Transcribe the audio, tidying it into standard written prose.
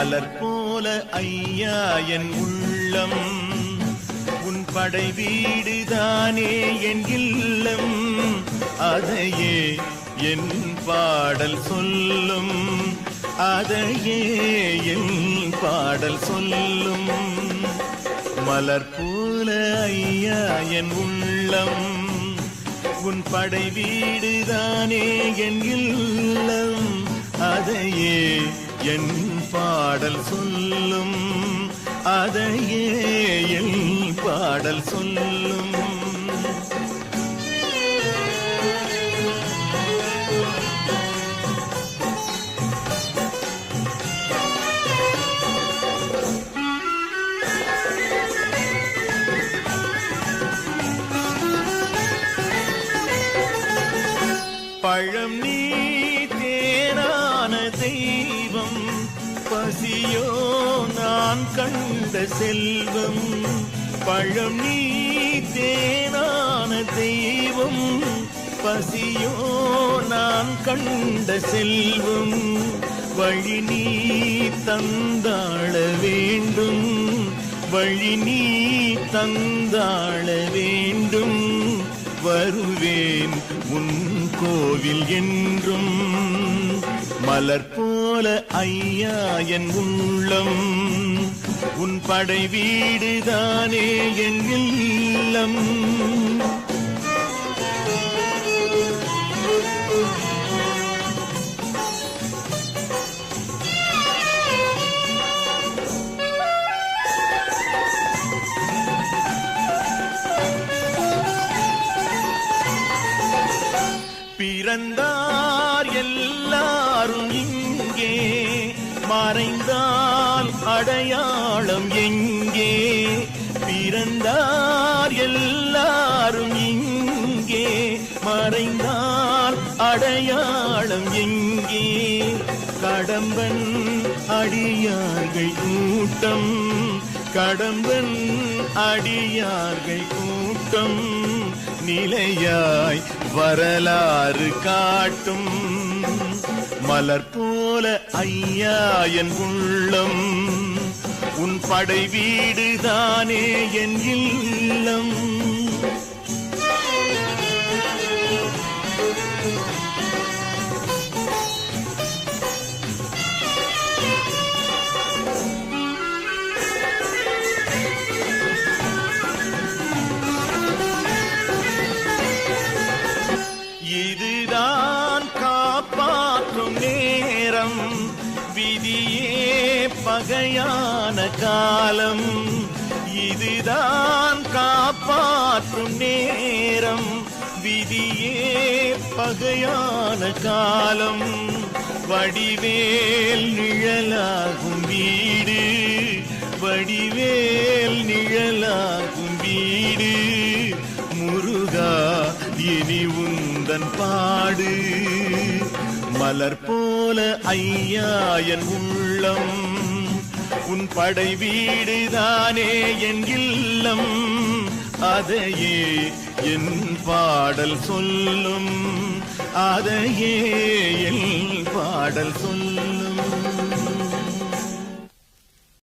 மலர் போல ஐயா என் உள்ளம், உன் படை வீடுதானே என் இல்லம். அதையே என் பாடல் சொல்லும், அதையே என் பாடல் சொல்லும். மலர் போல ஐயா என் உள்ளம், உன் படை வீடுதானே என் இல்லம். அதையே என் பாடல் சொல்லும், அதையே என் பாடல் சொல்லும். பழம் நீ தேனான தெய்வம், பசியோ நான் கண்ட செல்வம். பழம் நீ தேனான தெய்வம், பசியோ நான் கண்ட செல்வம். வழி நீ தந்தாள வேண்டும், வழி நீ தந்தாள வேண்டும். வருவேன் உன் கோவில் என்றும். மலர் போல ஐயா என் உள்ளம், உன் படை வீடுதானே என் இல்லம். பிறந்தார் எல்லாரும் இங்கே, மறைந்தால் அடையாளம் எங்கே. பிறந்தார் எல்லாரும் இங்கே, மறைந்தால் அடையாளம் எங்கே. கடம்பன் அடியார்கள் கூட்டம், கடம்பன் அடியார்கள் கூட்டம். நிலையாய் வரலாறு காட்டும். மலர் போல ஐயா என் உள்ளம், உன் படை வீடுதானே என் இல்லம். இதுதான் காப்பாற்றும் நேரம், விதியே பகையான காலம். இதுதான் காப்பாற்றும் நேரம், விதியே பகையான காலம். வடிவேல் நிழலாகும் வீடு, வடிவேல் நிழலாகும் வீடு. முருகா இனி உந்தன் பாடு. மலர் போல ஐயா என் உள்ளம், உன் படை வீடுதானே என் இல்லம். அதையே என் பாடல் சொல்லும், அதையே என் பாடல் சொல்லும்.